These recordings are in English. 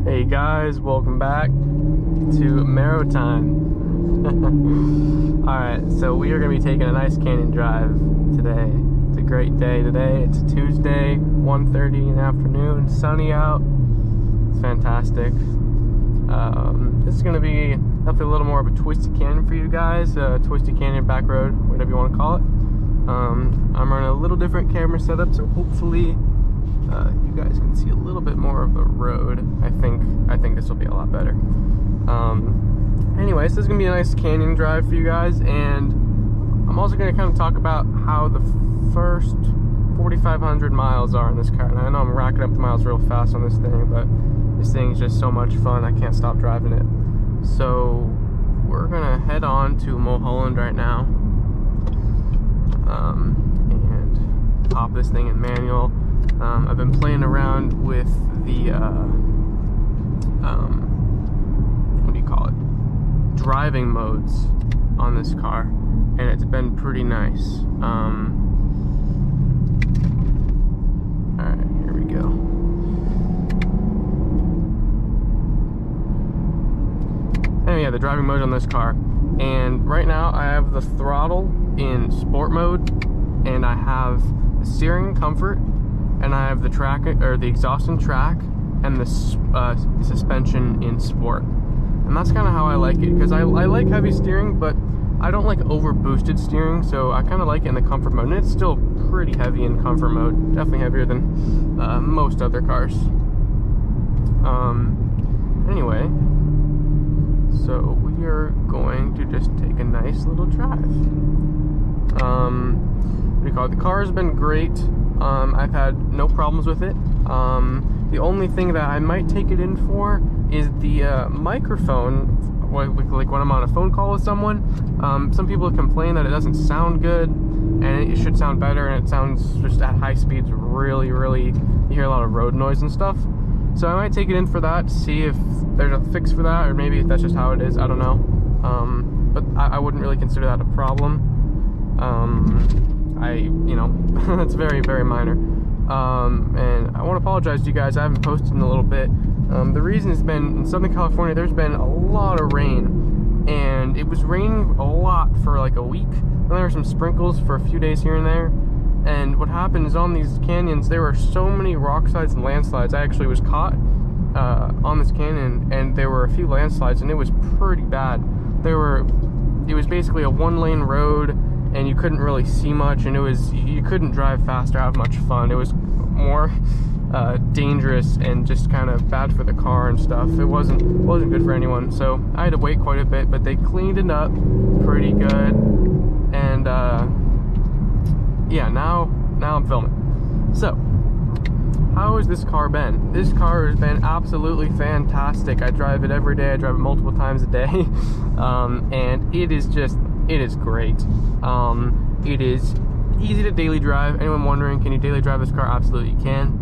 Hey guys, welcome back to Camaro time. Alright, so we are going to be taking a nice canyon drive today. It's a great day today. It's Tuesday, 1:30 in the afternoon, sunny out. It's fantastic. This is going to be definitely a little more of a twisty canyon for you guys. Twisty canyon, back road, whatever you want to call it. I'm running a little different camera setup, so hopefully you guys can see a little bit more of the road. I think this will be a lot better. Anyways, this is gonna be a nice canyon drive for you guys, and I'm also gonna kind of talk about how the first 4,500 miles are in this car. And I know I'm racking up the miles real fast on this thing, but this thing's just so much fun. I can't stop driving it. So we're gonna head on to Mulholland right now, and pop this thing in manual. I've been playing around with the, what do you call it? Driving modes on this car, and it's been pretty nice. Alright, here we go. And yeah, the driving mode on this car. And right now I have the throttle in sport mode, and I have the steering comfort, and I have the track, or the exhaust in track, and the suspension in sport. And that's kind of how I like it, because I like heavy steering, but I don't like over boosted steering, so I kind of like it in the comfort mode. And it's still pretty heavy in comfort mode, definitely heavier than most other cars. Anyway, so we are going to just take a nice little drive. What do you call it? The car has been great. I've had no problems with it. The only thing that I might take it in for is the microphone. Like when I'm on a phone call with someone, some people complain that it doesn't sound good, and it should sound better, and it sounds just at high speeds really, you hear a lot of road noise and stuff. So I might take it in for that, see if there's a fix for that, or maybe that's just how it is, I don't know. But I wouldn't really consider that a problem. That's very, very minor. And I want to apologize to you guys, I haven't posted in a little bit. The reason has been, in Southern California, there's been a lot of rain, and it was raining a lot for like a week, and there were some sprinkles for a few days here and there. And what happened is, on these canyons, there were so many rock slides and landslides. I actually was caught on this canyon, and there were a few landslides, and it was pretty bad. It was basically a one-lane road, and you couldn't really see much, and you couldn't drive fast or have much fun. It was more dangerous and just kind of bad for the car and stuff. It wasn't good for anyone, so I had to wait quite a bit, but they cleaned it up pretty good. And yeah, now I'm filming. So how has this car been? This car has been absolutely fantastic. I drive it every day. I drive it multiple times a day. And it is great. It is easy to daily drive. Anyone wondering, can you daily drive this car? Absolutely you can.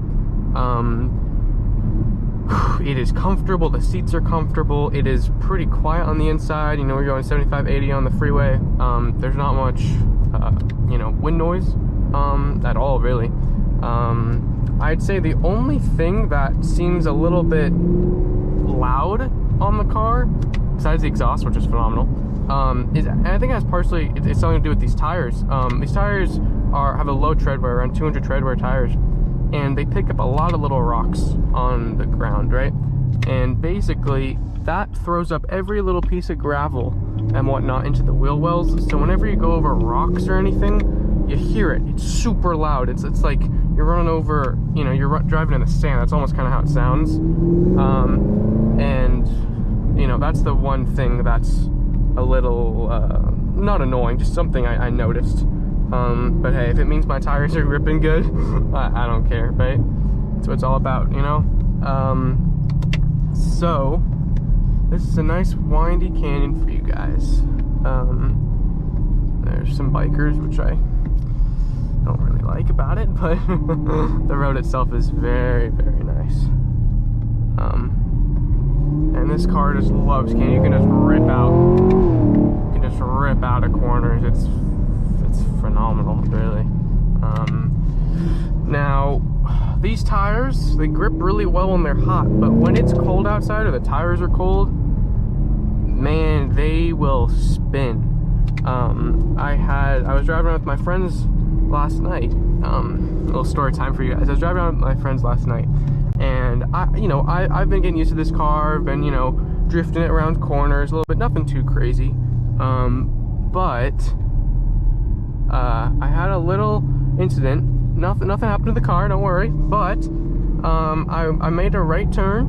It is comfortable. The seats are comfortable. It is pretty quiet on the inside. You know, we're going 75, 80 on the freeway. There's not much, wind noise at all, really. I'd say the only thing that seems a little bit loud on the car, besides the exhaust, which is phenomenal, and I think that's partially, it's something to do with these tires. These tires have a low tread wear, around 200 tread wear tires, and they pick up a lot of little rocks on the ground, right? And basically, that throws up every little piece of gravel and whatnot into the wheel wells. So whenever you go over rocks or anything, you hear it. It's super loud. It's like you're running over, you're driving in the sand. That's almost kind of how it sounds. And that's the one thing that's a little, not annoying, just something I noticed. But hey, if it means my tires are gripping good, I don't care, right? That's what it's all about, So, this is a nice windy canyon for you guys. There's some bikers, which I don't really like about it, but the road itself is very, very nice. And this car just loves canyon. You can just rip out of corners. It's phenomenal, really. Now, these tires, they grip really well when they're hot, but when it's cold outside or the tires are cold, man, they will spin. I was driving around with my friends last night. A little story time for you guys. I was driving around with my friends last night, and I've been getting used to this car. I've been, drifting it around corners a little bit, nothing too crazy. But I had a little incident. Nothing happened to the car, don't worry. But I made a right turn,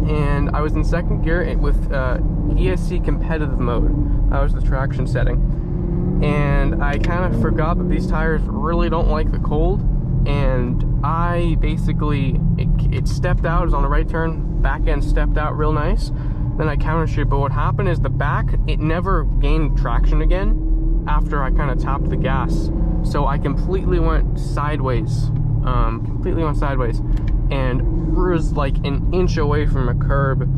and I was in second gear with ESC competitive mode. That was the traction setting, and I kind of forgot that these tires really don't like the cold, and I basically it stepped out. It was on the right turn, back end stepped out real nice. Then I countershoot, but what happened is the back, it never gained traction again after I kind of tapped the gas. So I completely went sideways, and was like an inch away from a curb,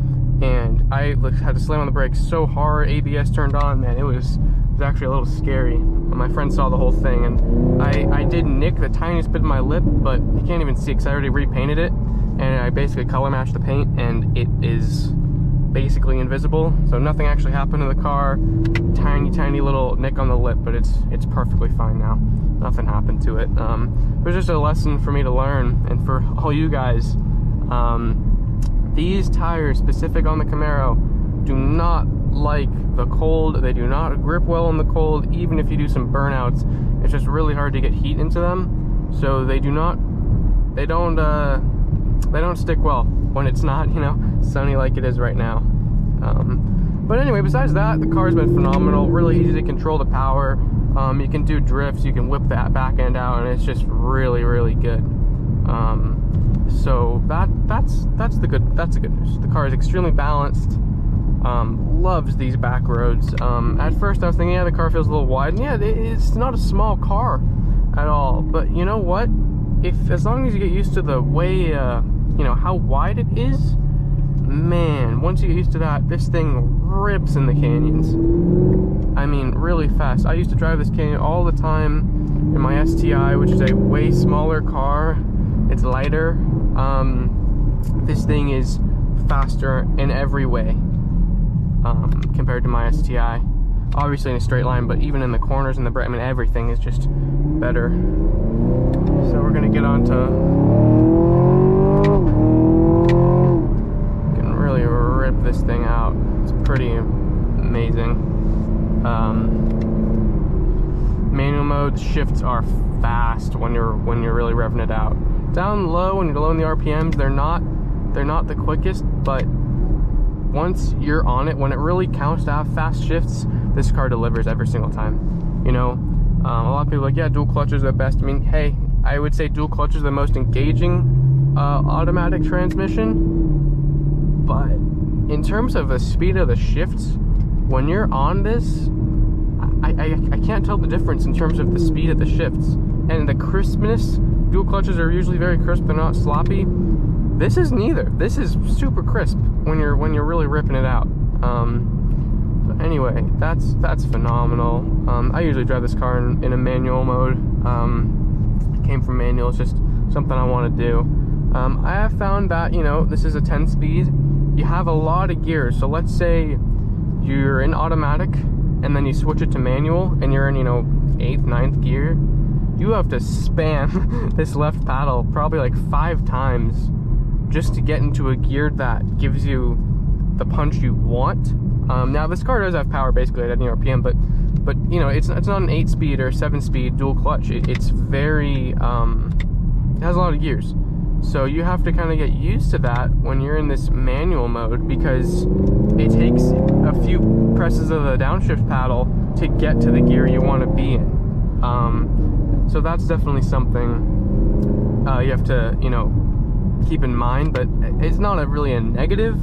and I had to slam on the brakes so hard. ABS turned on, man. It was actually a little scary. My friend saw the whole thing, and I did nick the tiniest bit of my lip, but you can't even see it because I already repainted it, and I basically color matched the paint, and it is basically invisible. So nothing actually happened to the car. Tiny little nick on the lip, but it's perfectly fine now. Nothing happened to it. It was just a lesson for me to learn, and for all you guys. These tires, specific on the Camaro, do not like the cold. They do not grip well in the cold. Even if you do some burnouts, it's just really hard to get heat into them. So they don't stick well when it's not, sunny like it is right now. But anyway, besides that, the car's been phenomenal. Really easy to control the power. You can do drifts, you can whip that back end out, and it's just really good. So that's the good news. The car is extremely balanced. Loves these back roads. At first I was thinking, yeah, the car feels a little wide, and yeah, it's not a small car at all. But you know what? As long as you get used to the way, how wide it is, man, once you get used to that, this thing rips in the canyons. I mean, really fast. I used to drive this canyon all the time in my STI, which is a way smaller car. It's lighter. This thing is faster in every way compared to my STI. Obviously in a straight line, but even in the corners and the brake, I mean, everything is just better. So we're gonna get on to really rip this thing out. It's pretty amazing. Manual mode shifts are fast when you're really revving it out. Down low, when you're low in the RPMs, they're not the quickest, but once you're on it, when it really counts to have fast shifts, this car delivers every single time. A lot of people are like, yeah, dual clutches are the best. I mean, hey, I would say dual clutches are the most engaging automatic transmission. But in terms of the speed of the shifts, when you're on this, I can't tell the difference in terms of the speed of the shifts and the crispness. Dual clutches are usually very crisp, they're not sloppy. This is neither. This is super crisp when you're really ripping it out. So anyway, that's phenomenal. I usually drive this car in a manual mode. Came from manual. It's just something I want to do. I have found that this is a 10-speed. You have a lot of gears. So let's say you're in automatic and then you switch it to manual and you're in 8th, 9th gear. You have to spam this left paddle probably like 5 times just to get into a gear that gives you the punch you want. Now this car does have power basically at any RPM, but it's not an 8-speed or 7-speed dual clutch. It's very it has a lot of gears, so you have to kind of get used to that when you're in this manual mode, because it takes a few presses of the downshift paddle to get to the gear you want to be in. So that's definitely something you have to keep in mind, but it's not really a negative.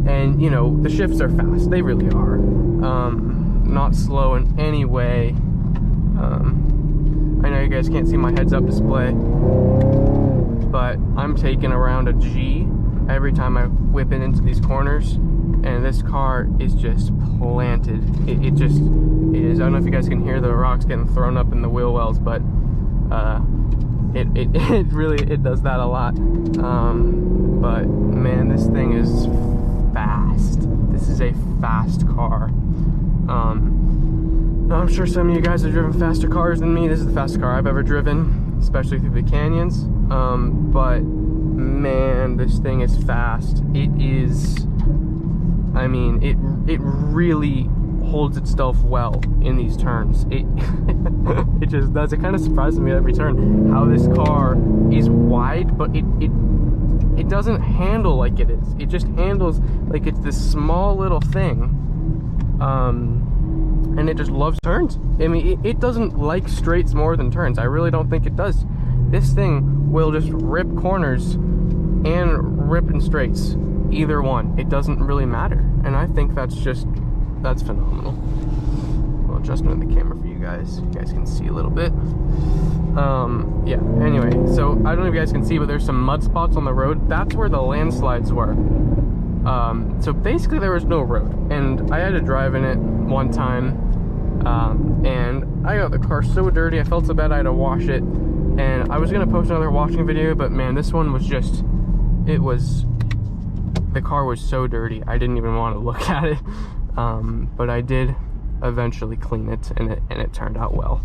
And the shifts are fast. They really are. Not slow in any way. I know you guys can't see my heads-up display, but I'm taking around a G every time I whip it into these corners, and this car is just planted. It is. I don't know if you guys can hear the rocks getting thrown up in the wheel wells, but it really does that a lot. But man, this thing is fast. This is a fast car. I'm sure some of you guys have driven faster cars than me. This is the fastest car I've ever driven, especially through the canyons. But man, this thing is fast. It is, I mean, it really holds itself well in these turns. It it just does. It kind of surprises me at every turn how this car is wide, but it doesn't handle like it is. It just handles like it's this small little thing. And it just loves turns. I mean, it doesn't like straights more than turns. I really don't think it does. This thing will just rip corners and rip in straights. Either one. It doesn't really matter. And I think that's phenomenal. Well, adjustment of the camera for you guys. You guys can see a little bit. Yeah, anyway. So, I don't know if you guys can see, but there's some mud spots on the road. That's where the landslides were. So basically there was no road, and I had to drive in it one time, and I got the car so dirty, I felt so bad I had to wash it, and I was gonna post another washing video, but man, this one was just, the car was so dirty, I didn't even want to look at it, but I did eventually clean it, and it turned out well.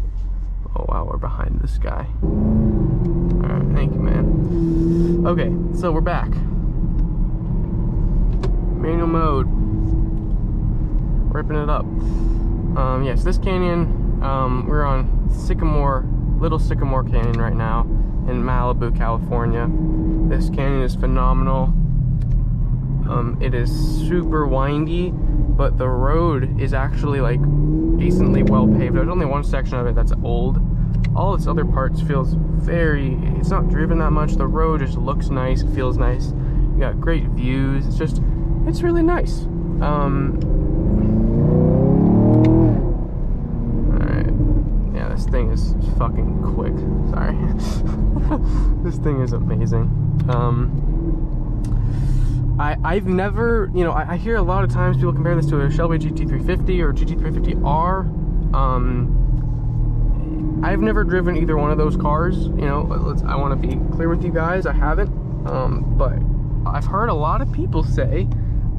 Oh wow, we're behind this guy. Alright, thank you, man. Okay, so we're back. Manual mode, ripping it up. Yes, this canyon, we're on Little Sycamore Canyon right now in Malibu, California. This canyon is phenomenal. It is super windy, but the road is actually like decently well paved. There's only one section of it that's old. All its other parts feels it's not driven that much. The road just looks nice, feels nice. You got great views. It's really nice. Alright. Yeah, this thing is fucking quick. Sorry. This thing is amazing. I've never, you know, I hear a lot of times people compare this to a Shelby GT350 or GT350R. I've never driven either one of those cars. You know, I want to be clear with you guys, I haven't. But I've heard a lot of people say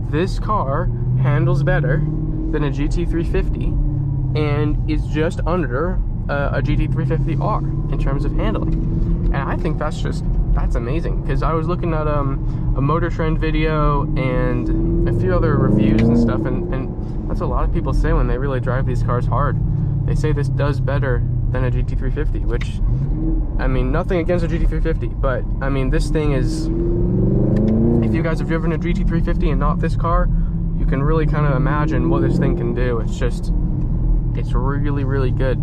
this car handles better than a GT350 and is just under a GT350R in terms of handling. And I think that's amazing, because I was looking at a Motor Trend video and a few other reviews and stuff, and that's what a lot of people say when they really drive these cars hard. They say this does better than a GT350, which, I mean, nothing against a GT350, but I mean, this thing is, if you guys have driven a GT350 and not this car, you can really kind of imagine what this thing can do. It's really, really good.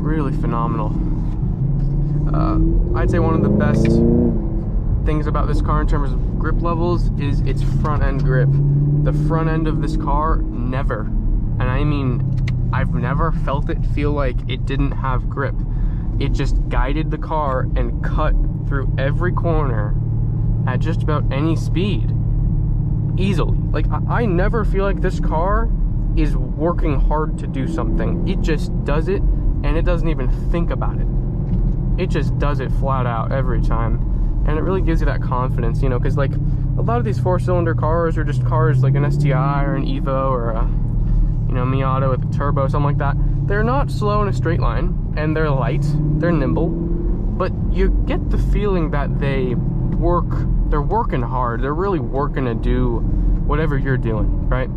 Really phenomenal. I'd say one of the best things about this car in terms of grip levels is its front end grip. The front end of this car, never, and I mean, I've never felt it feel like it didn't have grip. It just guided the car and cut through every corner at just about any speed easily. Like, I never feel like this car is working hard to do something. It just does it, and it doesn't even think about it. It just does it flat out every time, and it really gives you that confidence, you know, because like a lot of these 4-cylinder cars are just cars like an STI or an Evo or a, you know, Miata with a turbo, something like that. They're not slow in a straight line, and they're light, they're nimble, but you get the feeling that they're working hard. They're really working to do whatever you're doing, right?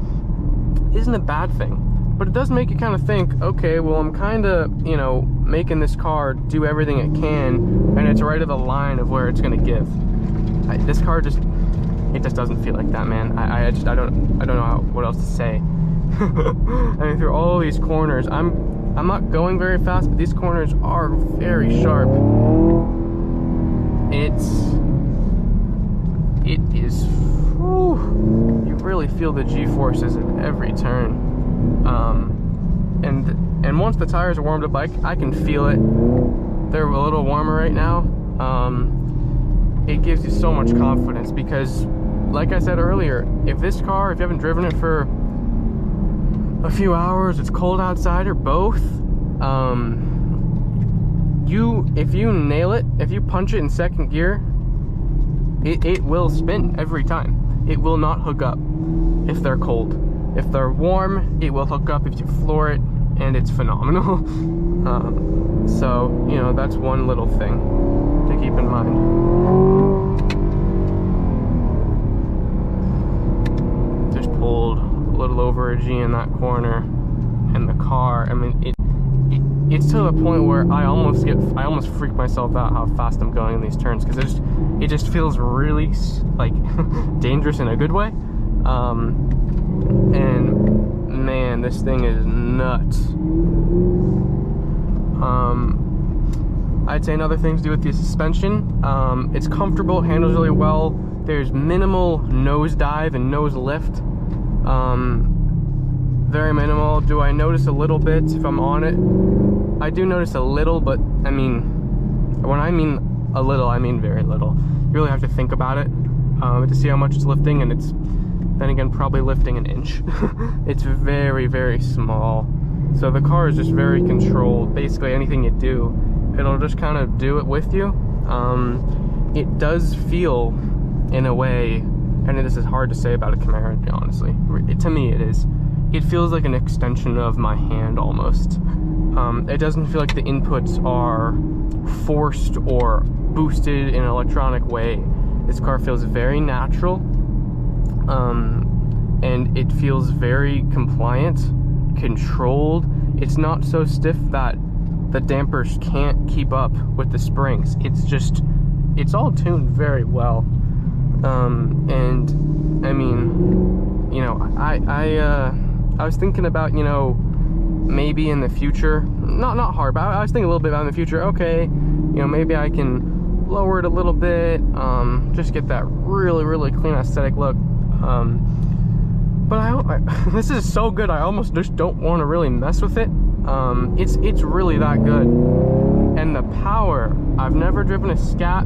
Isn't a bad thing, but it does make you kind of think, okay, well, I'm kind of, you know, making this car do everything it can, and it's right at the line of where it's going to give. This car just doesn't feel like that, man. I don't know what else to say. I mean, through all these corners, I'm not going very fast, but these corners are very sharp. It is, whew, you really feel the G-forces at every turn. And once the tires are warmed up, I can feel it. They're a little warmer right now. It gives you so much confidence, because like I said earlier, if you haven't driven it for a few hours, it's cold outside, or both, if you nail it, if you punch it in second gear, it will spin every time. It will not hook up if they're cold. If they're warm, it will hook up if you floor it, and it's phenomenal. So, you know, that's one little thing to keep in mind. Just pulled a little over a G in that corner, and the car, I mean, it's to the point where I almost freak myself out how fast I'm going in these turns, because it just feels really like dangerous in a good way. And man, this thing is nuts. I'd say another thing to do with the suspension, it's comfortable, it handles really well. There's minimal nose dive and nose lift. Very minimal. Do I notice a little bit if I'm on it? I do notice a little, but I mean, when I mean a little, I mean very little. You really have to think about it to see how much it's lifting, and it's, then again, probably lifting an inch. It's very, very small. So the car is just very controlled. Basically, anything you do, it'll just kind of do it with you. It does feel, in a way, and this is hard to say about a Camaro, honestly. To me, it is. It feels like an extension of my hand, almost. It doesn't feel like the inputs are forced or boosted in an electronic way. This car feels very natural, and it feels very compliant, controlled. It's not so stiff that the dampers can't keep up with the springs. It's all tuned very well. And I mean, you know, I was thinking about, you know, maybe in the future, not hard, but I was thinking a little bit about in the future, okay, you know, maybe I can lower it a little bit, just get that really, really clean aesthetic look. But this is so good, I almost just don't want to really mess with it. It's really that good. And the power, I've never driven a Scat,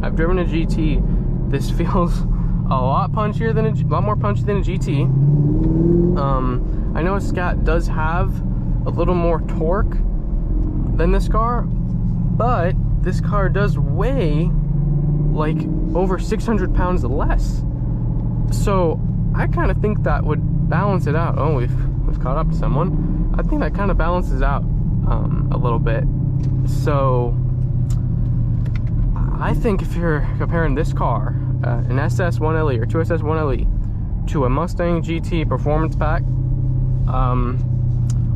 I've driven a GT. This feels a lot punchier than a lot more punchy than a GT. I know a Scat does have a little more torque than this car, but this car does weigh like over 600 pounds less. So I kind of think that would balance it out. Oh, we've caught up to someone. I think that kind of balances out a little bit. So I think if you're comparing this car, an SS1LE or 2SS1LE, to a Mustang GT Performance Pack,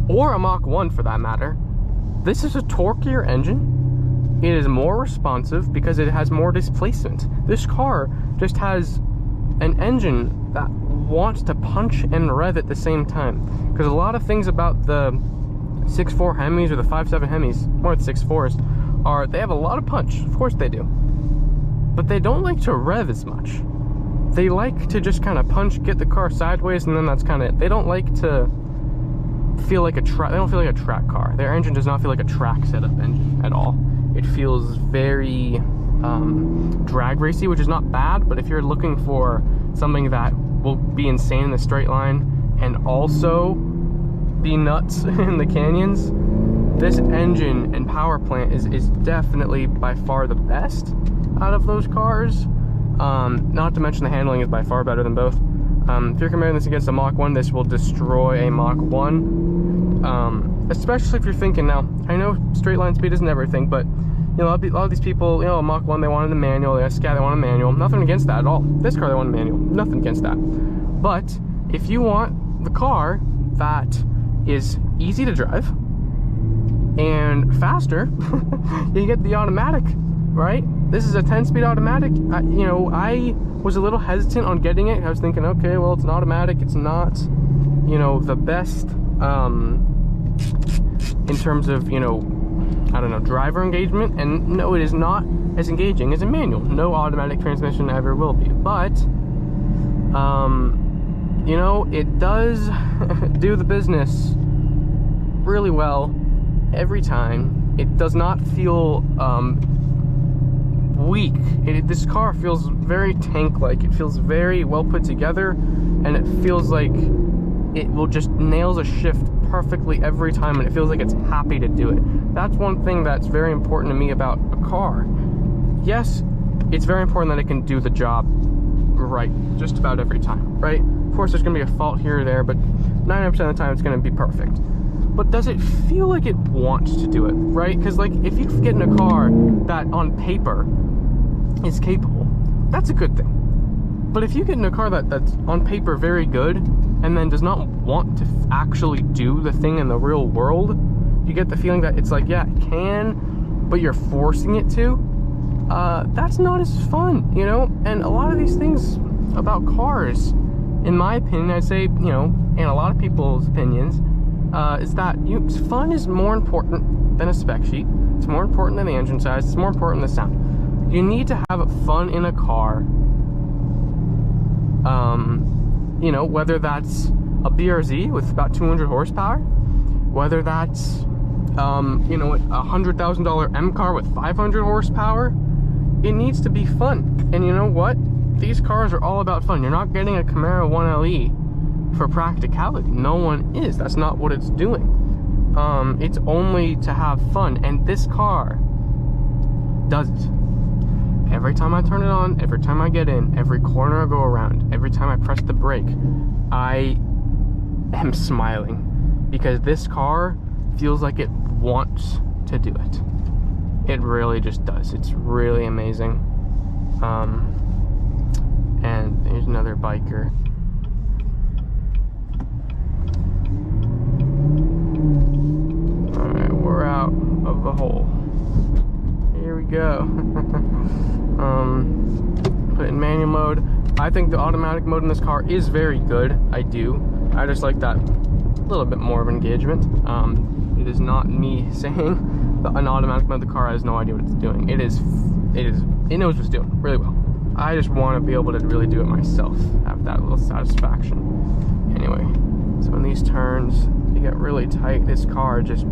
or a Mach 1 for that matter, this is a torquier engine. It is more responsive because it has more displacement. This car just has an engine that wants to punch and rev at the same time. Because a lot of things about the 6.4 Hemis or the 5.7 Hemis, more the 6.4s, are they have a lot of punch. Of course they do. But they don't like to rev as much. They like to just kind of punch, get the car sideways, and then that's kind of it. They don't like to feel like a track. They don't feel like a track car. Their engine does not feel like a track setup engine at all. It feels very drag racy, which is not bad, but if you're looking for something that will be insane in the straight line and also be nuts in the canyons, this engine and power plant is definitely by far the best out of those cars. Not to mention the handling is by far better than both. If you're comparing this against a Mach 1, this will destroy a Mach 1. Especially if you're thinking, now, I know straight line speed isn't everything, but you know, a lot of these people, you know, a Mach 1, they wanted a manual, a Scat, they want a manual. Nothing against that at all. This car, they want a manual. Nothing against that. But if you want the car that is easy to drive and faster, you get the automatic, right? This is a 10-speed automatic. You know, I was a little hesitant on getting it. I was thinking, okay, well, it's an automatic. It's not, you know, the best in terms of, you know, I don't know, driver engagement. And no, it is not as engaging as a manual. No automatic transmission ever will be. But, you know, it does do the business really well every time. It does not feel weak. This car feels very tank-like. It feels very well put together, and it feels like it will just nails a shift perfectly every time, and it feels like it's happy to do it. That's one thing that's very important to me about a car. Yes, it's very important that it can do the job right just about every time, right? Of course, there's gonna be a fault here or there, but 99% of the time it's gonna be perfect. But does it feel like it wants to do it, right? Because like, if you get in a car that on paper is capable, that's a good thing. But if you get in a car that's on paper very good and then does not want to actually do the thing in the real world, you get the feeling that it's like, yeah, it can, but you're forcing it to. That's not as fun, you know? And a lot of these things about cars, in my opinion, I'd say, you know, and a lot of people's opinions, is that fun is more important than a spec sheet. It's more important than the engine size. It's more important than the sound. You need to have fun in a car. You know, whether that's a BRZ with about 200 horsepower, whether that's, you know, a $100,000 M car with 500 horsepower, it needs to be fun. And you know what? These cars are all about fun. You're not getting a Camaro 1LE for practicality. No one is. That's not what it's doing. It's only to have fun. And this car does it. Every time I turn it on, every time I get in, every corner I go around, every time I press the brake, I am smiling because this car feels like it wants to do it. It really just does. It's really amazing. And here's another biker. Alright, we're out of the hole. Here we go. Put it in manual mode. I think the automatic mode in this car is very good. I do. I just like that little bit more of engagement. It is not me saying that an automatic mode, the car has no idea what it's doing. It knows what it's doing really well. I just want to be able to really do it myself, have that little satisfaction. Anyway, so in these turns, they get really tight. This car just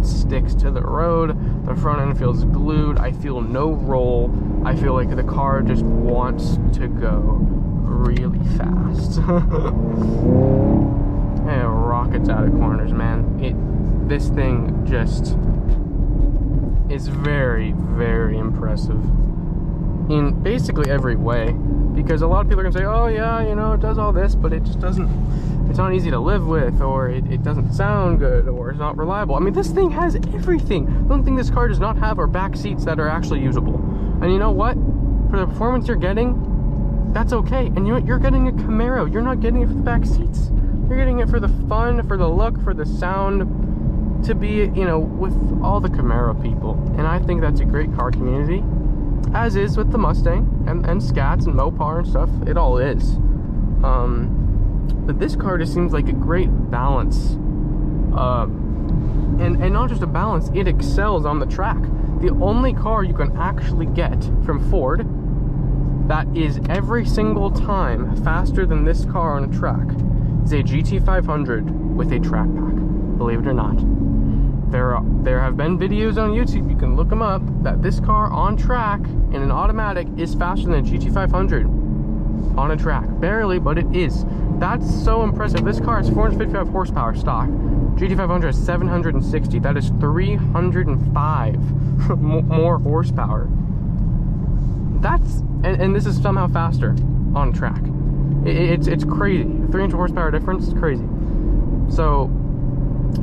sticks to the road. The front end feels glued. I feel no roll. I feel like the car just wants to go really fast. And it rockets out of corners, man. This thing just is very, very impressive in basically every way, because a lot of people are gonna say, oh yeah, you know, it does all this, but it just doesn't, it's not easy to live with, or it doesn't sound good, or it's not reliable. I mean, this thing has everything. The only thing this car does not have are back seats that are actually usable. And you know what? For the performance you're getting, that's okay. And you're getting a Camaro. You're not getting it for the back seats. You're getting it for the fun, for the look, for the sound, to be, you know, with all the Camaro people. And I think that's a great car community, as is with the Mustang and Scats and Mopar and stuff. It all is. But this car just seems like a great balance. And not just a balance, it excels on the track. The only car you can actually get from Ford that is every single time faster than this car on a track is a GT500 with a track pack. Believe it or not. There have been videos on YouTube, you can look them up, that this car on track in an automatic is faster than a GT500 on a track. Barely, but it is. That's so impressive. This car is 455 horsepower stock. GT500 is 760. That is 305 more horsepower. That's, and this is somehow faster on track. It's crazy. 300 horsepower difference is crazy. So,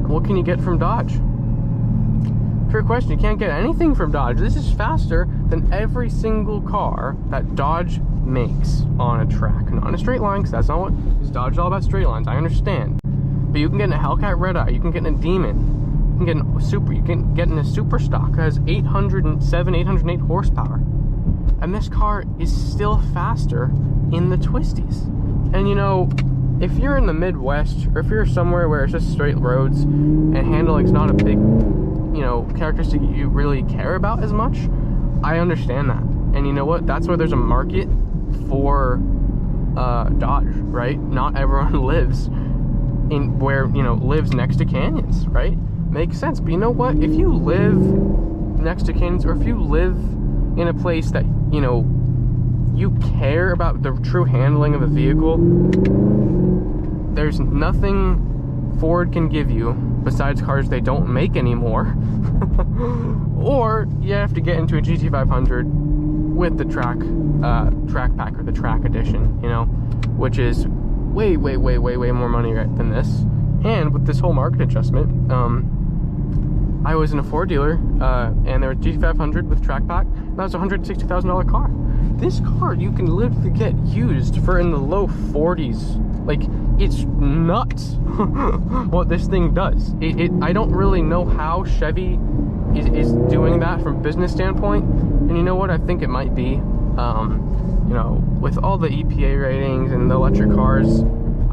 what can you get from Dodge? Fair question. You can't get anything from Dodge. This is faster than every single car that Dodge makes on a track. Not in a straight line, because that's not what, because Dodge is all about straight lines. I understand. But you can get in a Hellcat Red Eye. You can get in a Demon. You can get in a Super. You can get in a Super Stock that has 807, 808 horsepower. And this car is still faster in the twisties. And you know, if you're in the Midwest, or if you're somewhere where it's just straight roads and handling's not a big, you know, characteristic you really care about as much, I understand that. And you know what? That's where there's a market for Dodge, right? Not everyone lives in where, you know, lives next to canyons, right? Makes sense. But you know what? If you live next to canyons, or if you live in a place that, you know, you care about the true handling of a vehicle, there's nothing Ford can give you, besides cars they don't make anymore, or you have to get into a GT500 with the track pack or the track edition, you know, which is way more money than this. And with this whole market adjustment, I was in a Ford dealer, and there was GT500 with track pack, and that was a $160,000 car. This car you can literally get used for in the low 40s. Like, it's nuts what this thing does. I don't really know how Chevy is doing that from a business standpoint, and you know what, I think it might be, you know, with all the EPA ratings and the electric cars,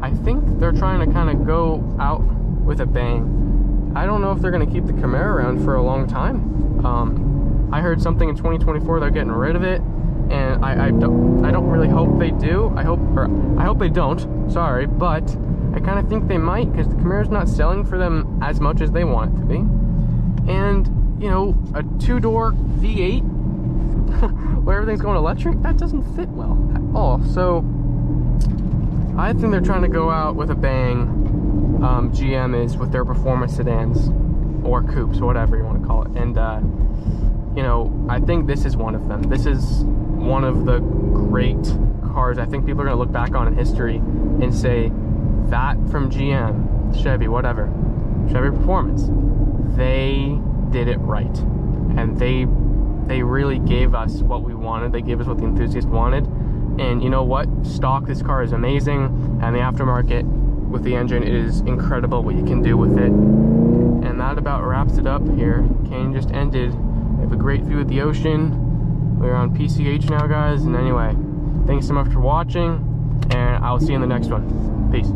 I think they're trying to kind of go out with a bang. I don't know if they're going to keep the Camaro around for a long time. I heard something in 2024 they're getting rid of it, and I don't really hope they do. I hope they don't. Sorry, but I kind of think they might, because the Camaro's not selling for them as much as they want it to be. And you know, a 2-door V8 where everything's going electric, that doesn't fit well at all. So I think they're trying to go out with a bang. GM is with their performance sedans or coupes, whatever you want to call it. And you know, I think this is one of them. This is one of the great cars I think people are going to look back on in history and say, that from GM, Chevy, whatever, Chevy Performance, they did it right. And they really gave us what we wanted. They gave us what the enthusiast wanted. And you know what? Stock, this car is amazing, and the aftermarket with the engine, it is incredible what you can do with it. And that about wraps it up here. Kane just ended. We have a great view of the ocean. We're on PCH now, guys. And anyway, thanks so much for watching, and I'll see you in the next one. Peace.